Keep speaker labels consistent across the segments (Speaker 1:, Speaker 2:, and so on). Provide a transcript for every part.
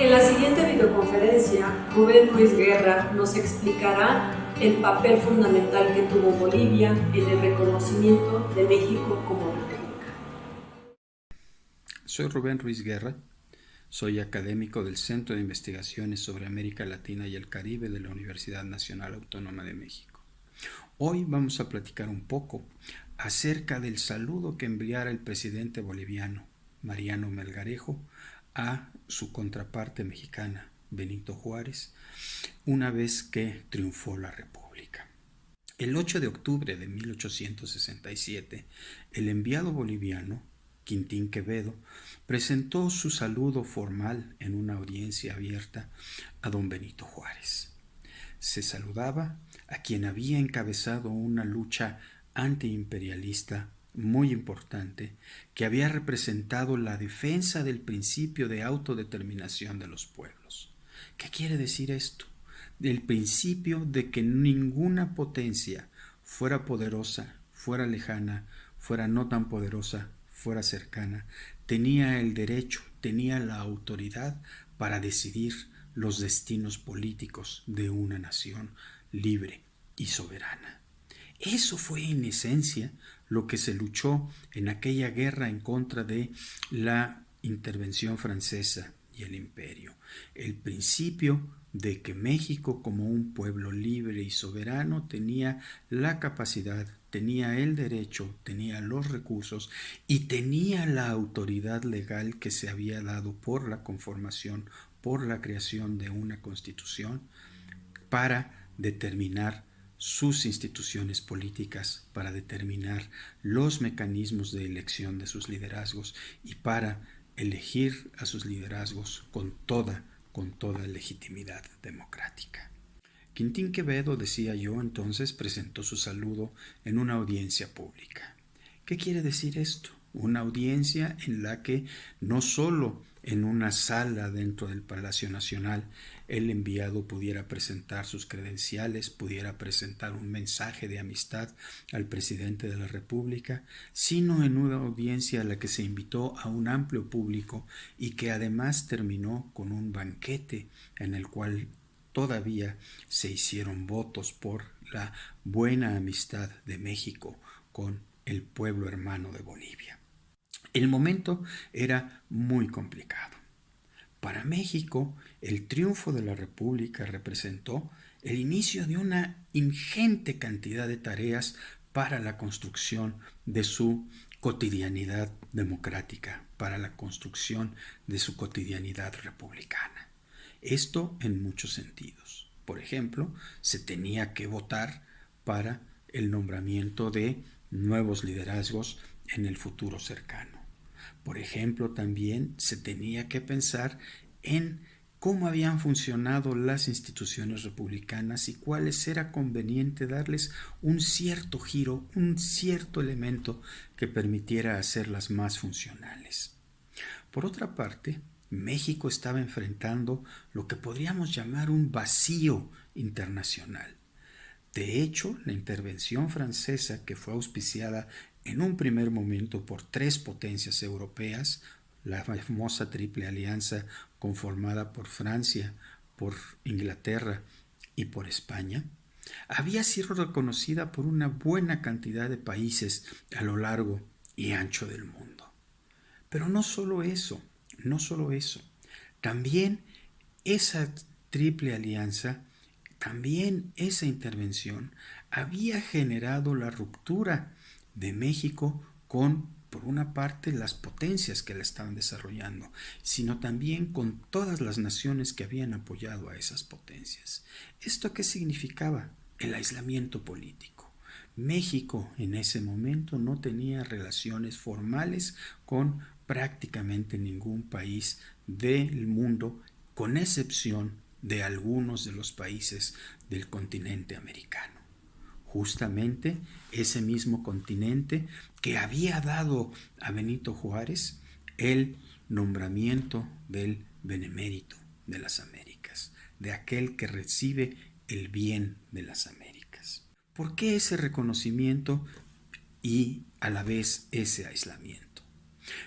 Speaker 1: En la siguiente videoconferencia, Rubén Ruiz Guerra nos explicará el papel fundamental que tuvo Bolivia en el reconocimiento de México como república.
Speaker 2: Soy Rubén Ruiz Guerra, soy académico del Centro de Investigaciones sobre América Latina y el Caribe de la Universidad Nacional Autónoma de México. Hoy vamos a platicar un poco acerca del saludo que enviara el presidente boliviano, Mariano Melgarejo, a su contraparte mexicana, Benito Juárez, una vez que triunfó la República. El 8 de octubre de 1867, el enviado boliviano, Quintín Quevedo, presentó su saludo formal en una audiencia abierta a don Benito Juárez. Se saludaba a quien había encabezado una lucha antiimperialista muy importante que había representado la defensa del principio de autodeterminación de los pueblos. ¿Qué quiere decir esto? El principio de que ninguna potencia, fuera poderosa, fuera lejana, fuera no tan poderosa, fuera cercana, tenía el derecho, tenía la autoridad para decidir los destinos políticos de una nación libre y soberana. Eso fue en esencia lo que se luchó en aquella guerra en contra de la intervención francesa y el imperio. El principio de que México, como un pueblo libre y soberano, tenía la capacidad, tenía el derecho, tenía los recursos y tenía la autoridad legal que se había dado por la conformación, por la creación de una constitución para determinar sus instituciones políticas, para determinar los mecanismos de elección de sus liderazgos y para elegir a sus liderazgos con toda legitimidad democrática. Quintín Quevedo, decía yo, entonces presentó su saludo en una audiencia pública. ¿Qué quiere decir esto? Una audiencia en la que no solo en una sala dentro del Palacio Nacional el enviado pudiera presentar sus credenciales, pudiera presentar un mensaje de amistad al presidente de la República, sino en una audiencia a la que se invitó a un amplio público y que además terminó con un banquete en el cual todavía se hicieron votos por la buena amistad de México con el pueblo hermano de Bolivia. El momento era muy complicado. Para México, el triunfo de la República representó el inicio de una ingente cantidad de tareas para la construcción de su cotidianidad democrática, para la construcción de su cotidianidad republicana. Esto en muchos sentidos. Por ejemplo, se tenía que votar para el nombramiento de nuevos liderazgos en el futuro cercano. Por ejemplo, también se tenía que pensar en cómo habían funcionado las instituciones republicanas y cuáles era conveniente darles un cierto giro, un cierto elemento que permitiera hacerlas más funcionales. Por otra parte, México estaba enfrentando lo que podríamos llamar un vacío internacional. De hecho, la intervención francesa, que fue auspiciada en un primer momento por tres potencias europeas, la famosa Triple Alianza conformada por Francia, por Inglaterra y por España, había sido reconocida por una buena cantidad de países a lo largo y ancho del mundo. Pero no solo eso, no solo eso. También esa Triple Alianza, también esa intervención había generado la ruptura de México con, por una parte, las potencias que la estaban desarrollando, sino también con todas las naciones que habían apoyado a esas potencias. ¿Esto qué significaba? El aislamiento político. México en ese momento no tenía relaciones formales con prácticamente ningún país del mundo, con excepción de algunos de los países del continente americano. Justamente ese mismo continente que había dado a Benito Juárez el nombramiento del benemérito de las Américas, de aquel que recibe el bien de las Américas. ¿Por qué ese reconocimiento y a la vez ese aislamiento?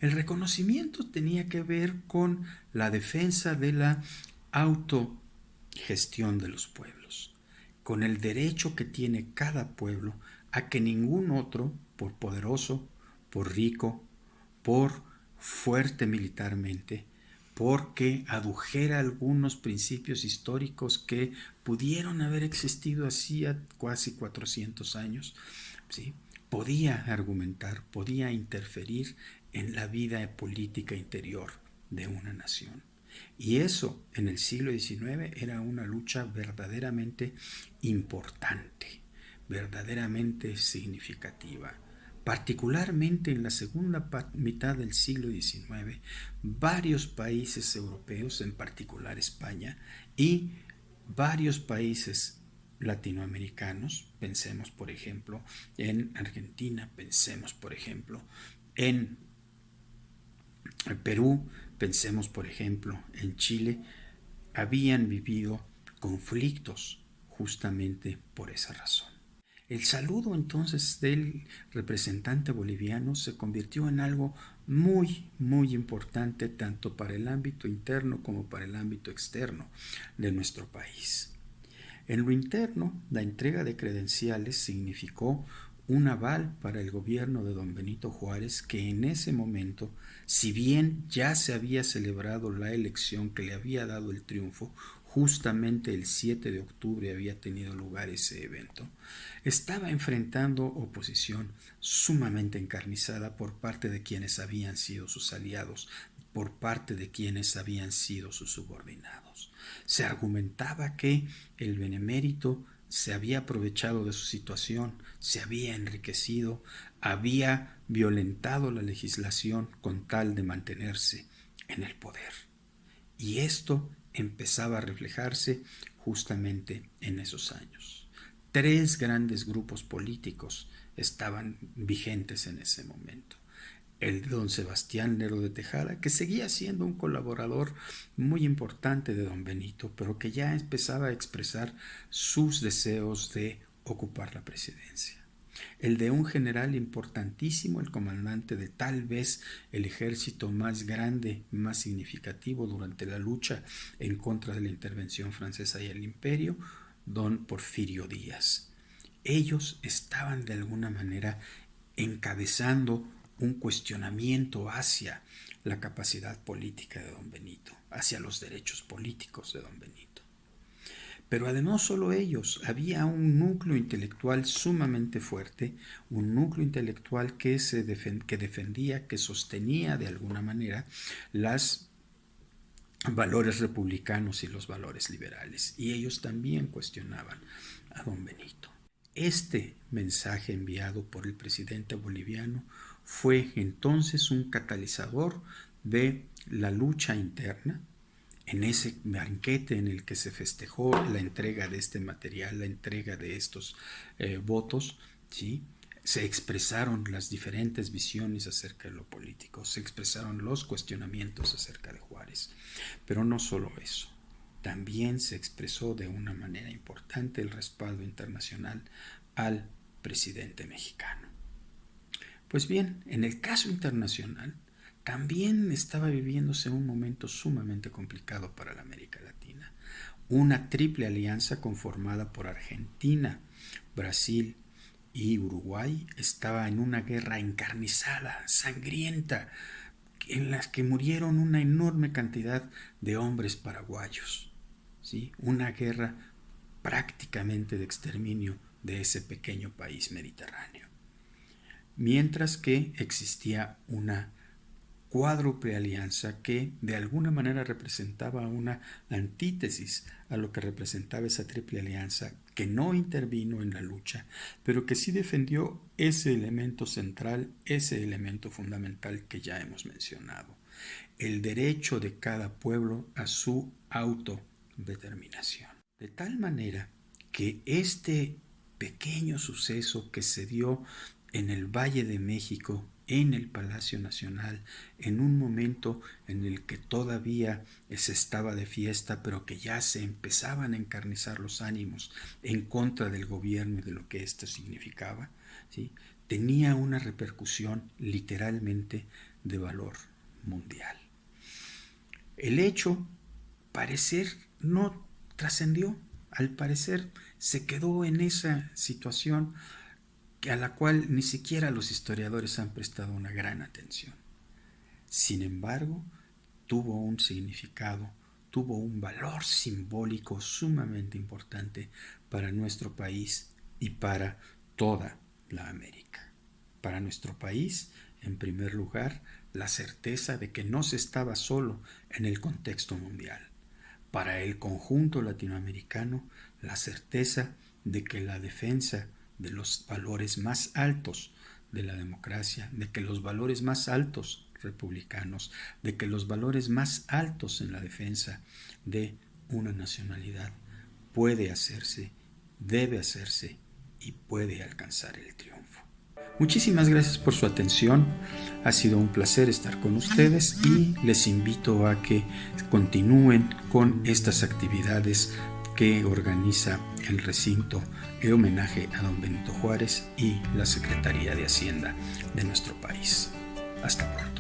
Speaker 2: El reconocimiento tenía que ver con la defensa de la autogestión de los pueblos, con el derecho que tiene cada pueblo a que ningún otro, por poderoso, por rico, por fuerte militarmente, porque adujera algunos principios históricos que pudieron haber existido hacía casi 400 años, ¿sí? Podía argumentar, podía interferir en la vida política interior de una nación. Y eso en el siglo XIX era una lucha verdaderamente importante, verdaderamente significativa. Particularmente en la segunda mitad del siglo XIX, varios países europeos, en particular España, y varios países latinoamericanos, pensemos por ejemplo en Argentina, pensemos por ejemplo en Perú, pensemos por ejemplo en Chile, habían vivido conflictos justamente por esa razón. El saludo entonces del representante boliviano se convirtió en algo muy importante tanto para el ámbito interno como para el ámbito externo de nuestro país. En lo interno, la entrega de credenciales significó un aval para el gobierno de don Benito Juárez, que en ese momento, si bien ya se había celebrado la elección que le había dado el triunfo, justamente el 7 de octubre había tenido lugar ese evento, estaba enfrentando oposición sumamente encarnizada por parte de quienes habían sido sus aliados, por parte de quienes habían sido sus subordinados. Se argumentaba que el benemérito se había aprovechado de su situación, se había enriquecido, había violentado la legislación con tal de mantenerse en el poder. Y esto empezaba a reflejarse justamente en esos años. 3 grandes grupos políticos estaban vigentes en ese momento. El de don Sebastián Lerdo de Tejada, que seguía siendo un colaborador muy importante de don Benito, pero que ya empezaba a expresar sus deseos de ocupar la presidencia. El de un general importantísimo, el comandante de tal vez el ejército más grande, más significativo durante la lucha en contra de la intervención francesa y el imperio, don Porfirio Díaz. Ellos estaban de alguna manera encabezando un cuestionamiento hacia la capacidad política de don Benito, hacia los derechos políticos de don Benito. Pero además solo ellos, había un núcleo intelectual sumamente fuerte, un núcleo intelectual que defendía, que sostenía de alguna manera los valores republicanos y los valores liberales, y ellos también cuestionaban a don Benito. Este mensaje enviado por el presidente boliviano fue entonces un catalizador de la lucha interna. En ese banquete en el que se festejó la entrega de este material, la entrega de estos votos, ¿sí? Se expresaron las diferentes visiones acerca de lo político, se expresaron los cuestionamientos acerca de Juárez. Pero no solo eso, también se expresó de una manera importante el respaldo internacional al presidente mexicano. Pues bien, en el caso internacional, también estaba viviéndose un momento sumamente complicado para la América Latina. Una triple alianza conformada por Argentina, Brasil y Uruguay estaba en una guerra encarnizada, sangrienta, en la que murieron una enorme cantidad de hombres paraguayos, ¿sí? Una guerra prácticamente de exterminio de ese pequeño país mediterráneo. Mientras que existía una cuádruple alianza que de alguna manera representaba una antítesis a lo que representaba esa triple alianza, que no intervino en la lucha, pero que sí defendió ese elemento central, ese elemento fundamental que ya hemos mencionado, el derecho de cada pueblo a su autodeterminación. De tal manera que este pequeño suceso que se dio en el Valle de México, en el Palacio Nacional, en un momento en el que todavía se estaba de fiesta, pero que ya se empezaban a encarnizar los ánimos en contra del gobierno y de lo que esto significaba, ¿sí? Tenía una repercusión literalmente de valor mundial. El hecho, parecer, no trascendió. Al parecer se quedó en esa situación a la cual ni siquiera los historiadores han prestado una gran atención. Sin embargo, tuvo un significado, tuvo un valor simbólico sumamente importante para nuestro país y para toda la América. Para nuestro país, en primer lugar, la certeza de que no se estaba solo en el contexto mundial. Para el conjunto latinoamericano, la certeza de que la defensa de los valores más altos de la democracia, de que los valores más altos republicanos, de que los valores más altos en la defensa de una nacionalidad puede hacerse, debe hacerse y puede alcanzar el triunfo. Muchísimas gracias por su atención. Ha sido un placer estar con ustedes y les invito a que continúen con estas actividades que organiza el recinto en homenaje a don Benito Juárez y la Secretaría de Hacienda de nuestro país. Hasta pronto.